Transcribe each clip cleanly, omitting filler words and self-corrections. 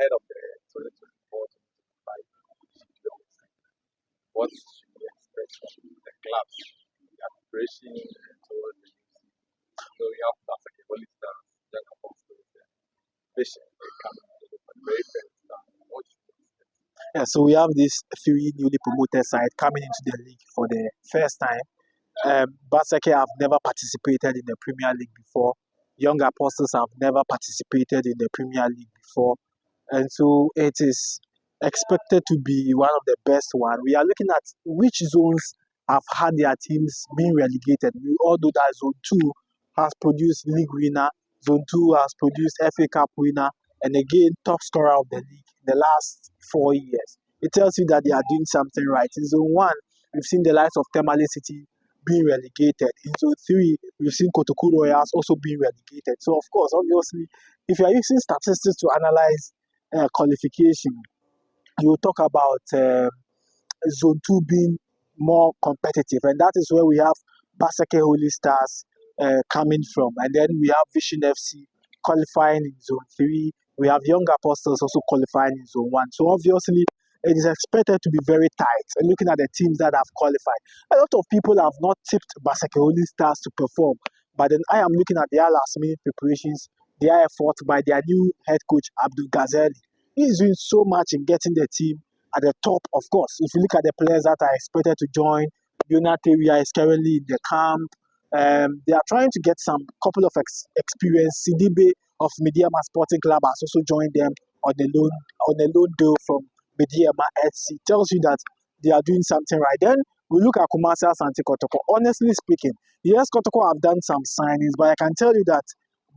ahead of the 2024-2025 champions. What should we expect from the clubs, the preparation towards the new season? So we have Basake Holy Stars, Young Apostles, and Vision coming to the very first start. What should we expect? Yeah, so we have these three newly promoted sides coming into the league for the first time. Basake have never participated in the Premier League before. Young Apostles have never participated in the Premier League before. And so it is expected to be one of the best one. We are looking at which zones have had their teams being relegated. We all know that Zone 2 has produced league winner, Zone 2 has produced FA Cup winner, and again, top scorer of the league in the last 4 years. It tells you that they are doing something right. In Zone 1, we've seen the likes of Tamale City being relegated. In Zone 3, we've seen Kotoku Royals also being relegated. So, of course, obviously, if you are using statistics to analyze qualification, you will talk about Zone 2 being more competitive, and that is where we have Basake Holy Stars coming from, and then we have Vision FC qualifying in Zone 3. We have Young Apostles also qualifying in Zone 1. So obviously, it is expected to be very tight. And looking at the teams that have qualified, a lot of people have not tipped Basake Holy Stars to perform, but then I am looking at their last-minute preparations, their effort by their new head coach Abdul Ghazali. He is doing so much in getting the team at the top. Of course, if you look at the players that are expected to join, Yonateria is currently in the camp. They are trying to get some couple of experience. Sidibe of Mediama Sporting Club has also joined them on the loan deal from Mediama FC. Tells you that they are doing something right. Then we look at Kumasi Asante Kotoko. Honestly speaking, yes, Kotoko have done some signings, but I can tell you that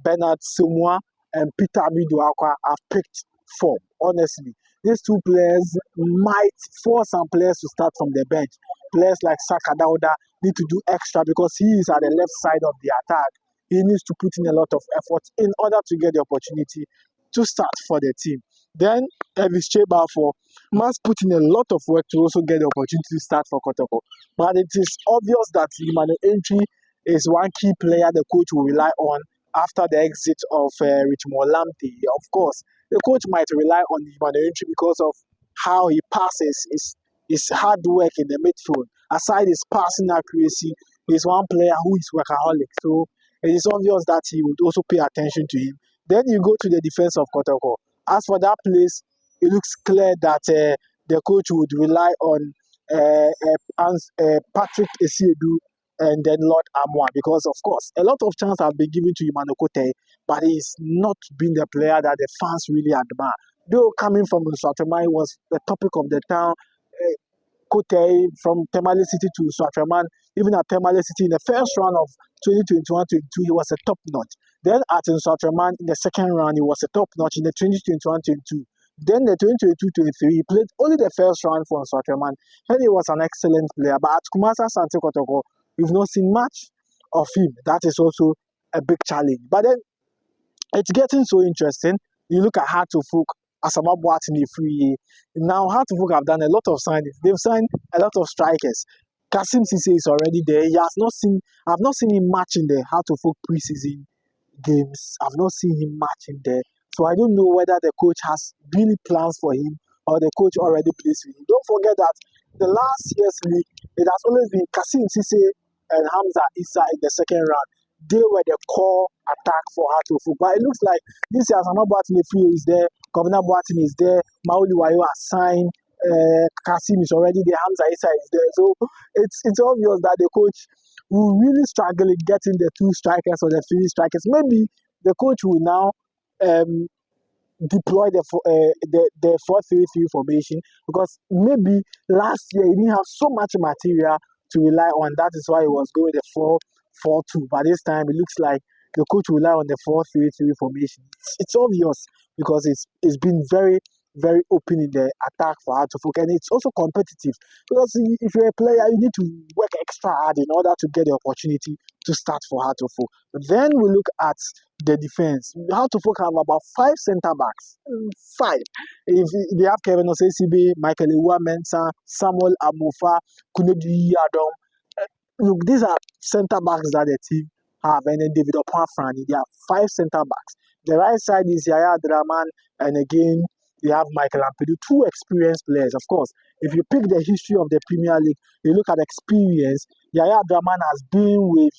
Bernard Simwa and Peter Amiduakwa have picked form. Honestly, these two players might force some players to start from the bench. Players like Saka Dauda need to do extra because he is at the left side of the attack. He needs to put in a lot of effort in order to get the opportunity to start for the team. Then Elvis Chebafo must put in a lot of work to also get the opportunity to start for Kotoko. But it is obvious that Emmanuel Entry is one key player the coach will rely on after the exit of Richmond Lamptey. Of course, the coach might rely on Emmanuel Entry because of how he passes, his hard work in the midfield. Aside his passing accuracy, he's one player who is workaholic. So it is obvious that he would also pay attention to him. Then you go to the defense of Kotoko. As for that place, it looks clear that the coach would rely on Patrick Esiedu and then Lord Amwa, because of course a lot of chances have been given to Emmanuel Kote, but he's not been the player that the fans really admire. Though coming from Nsoatreman was the topic of the town. Kote from Tamale City to Nsoatreman, even at Tamale City in the first round of 2021-22, he was a top notch. Then at Nsoatreman in the second round, he was a top notch in the 2021-22. Then the 2022-23, he played only the first round for Nsoatreman, and he was an excellent player. But at Kumasi Asante Kotoko, we've not seen much of him. That is also a big challenge. But then it's getting so interesting. You look at Hartlepool, Asama Boateng free. Now Hartlepool have done a lot of signings. They've signed a lot of strikers. Kasim Cisse is already there. I've not seen him match in the Hartlepool preseason games. I've not seen him matching there. So I don't know whether the coach has really plans for him or the coach already plays with him. Don't forget that the last year's league, it has always been Kasim Cisse and Hamza Issa in the second round. They were the core attack for Hartlepool. But it looks like this year Asama Boateng is there, Governor Boateng is there, Mauli Wayo has signed, Kasim is already there, Hamza Issa is there. So it's obvious that the coach will really struggle in getting the two strikers or the three strikers. Maybe the coach will now deploy the 4-3-3 formation, because maybe last year he didn't have so much material to rely on. That is why he was going the 4-4-2. But this time it looks like the coach will rely on the 4-3-3 formation. It's obvious because it's been very, very open in the attack for Hartlepool, and it's also competitive because if you're a player, you need to work extra hard in order to get the opportunity to start for Hartlepool. Then we look at the defense. Hartlepool have about 5 centre backs. 5. If they have Kevin Osesibe, Michael Ewa Mensah, Samuel Amofa, Kunedi Adom. Look, these are centre backs that the team have, and then David Opanfrani. They have 5 centre backs. The right side is Yaya Draman, and again you have Michael Ampedu, two experienced players. Of course, if you pick the history of the Premier League, you look at experience. Yaya Abdurrahman has been with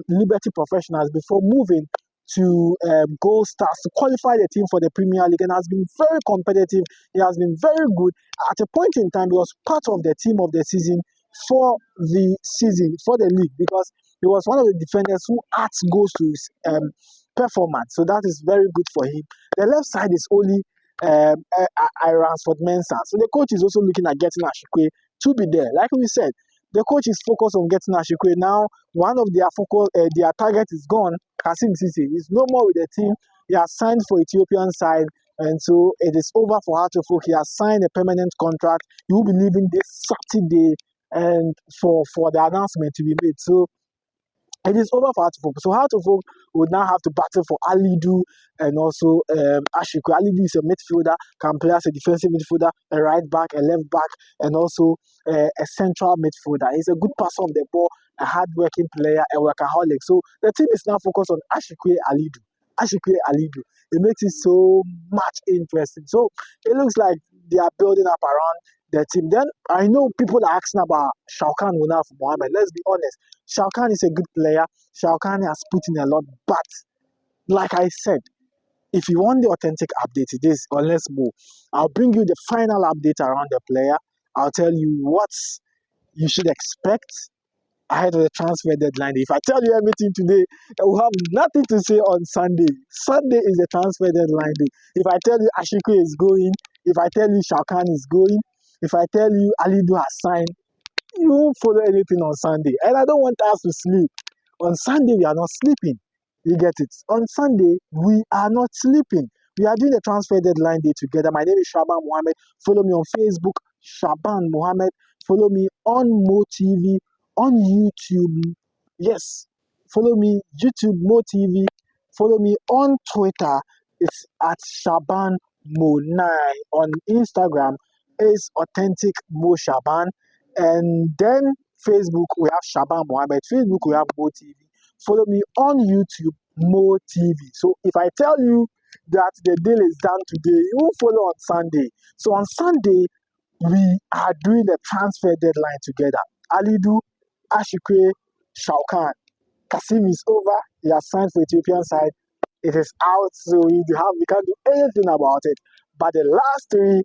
Liberty Professionals before moving to Gold Stars to qualify the team for the Premier League, and has been very competitive. He has been very good. At a point in time, he was part of the team of the season for the league, because he was one of the defenders who adds goals to his performance. So that is very good for him. The left side is only Ransford Mensah. So the coach is also looking at getting Ashikwe to be there. Like we said, the coach is focused on getting Ashikwe. Now, one of their target is gone. Kasim Sisi is no more with the team. He has signed for Ethiopian side, and so it is over for Hartlepool. He has signed a permanent contract. He will be leaving this Saturday, and for the announcement to be made. So it is over for Hartlepool. So Hartlepool would now have to battle for Alidu and also Ashikwe. Alidu is a midfielder, can play as a defensive midfielder, a right back, a left back, and also a central midfielder. He's a good passer of the ball, a hard-working player, a workaholic. So the team is now focused on Ashikwe Alidu. Ashikwe Alidu. It makes it so much interesting. So it looks like they are building up around the team. Then I know people are asking about Shaukan Munaf Mohammed. Let's be honest. Shaukan is a good player. Shaukan has put in a lot, but like I said, if you want the authentic update, it is on Let's Move. I'll bring you the final update around the player. I'll tell you what you should expect ahead of the transfer deadline. If I tell you everything today, I will have nothing to say on Sunday. Sunday is the transfer deadline day. If I tell you Ashikwe is going, if I tell you Shaukan is going, if I tell you Alidu has signed, you won't follow anything on Sunday. And I don't want us to sleep. On Sunday, we are not sleeping. You get it? On Sunday, we are not sleeping. We are doing the transfer deadline day together. My name is Shaban Mohammed. Follow me on Facebook, Shaban Mohammed. Follow me on MoTV, on YouTube. Yes. Follow me, YouTube, MoTV. Follow me on Twitter. It's at Shaban Mo9. On Instagram, is Authentic Mo Shaban. And then Facebook, we have Shaban Mohammed. Facebook, we have Mo TV. Follow me on YouTube, Mo TV. So if I tell you that the deal is done today, you will follow on Sunday. So on Sunday, we are doing the transfer deadline together. Alidu, Ashikwe, Shaukan. Kasim is over. He has signed for Ethiopian side. It is out, so we can't do anything about it. But the last three,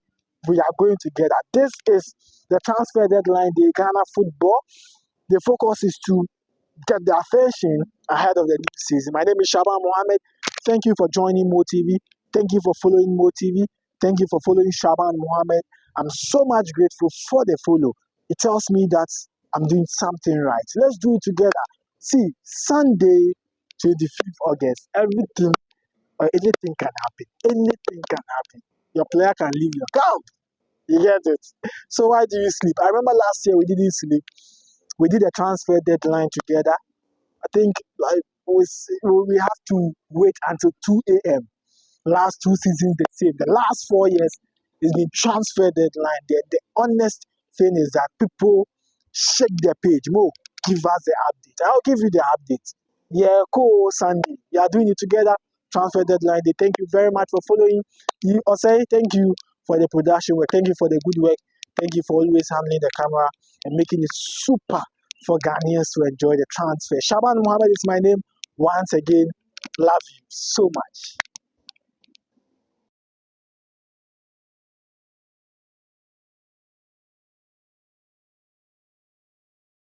we are going together. This is the transfer deadline day, Ghana football. The focus is to get the attention ahead of the new season. My name is Shaban Mohammed. Thank you for joining MoTV. Thank you for following MoTV. Thank you for following Shaban Mohammed. I'm so much grateful for the follow. It tells me that I'm doing something right. Let's do it together. See, Sunday, 25th August, everything or anything can happen. Anything can happen. Your player can leave your camp. You get it? So why do you sleep? I remember last year we didn't sleep. We did a transfer deadline together. I think like we have to wait until 2 a.m. Last 2 seasons the same. The last 4 years it's been transfer deadline. The honest thing is that people shake their page. Mo, give us the update. I'll give you the update. Yeah, cool, Sandy. You are doing it together. Transfer deadline day. Thank you very much for following. You Osei, thank you for the production work. Thank you for the good work. Thank you for always handling the camera and making it super for Ghanaians to enjoy the transfer. Shaban Mohammed is my name. Once again, love you so much.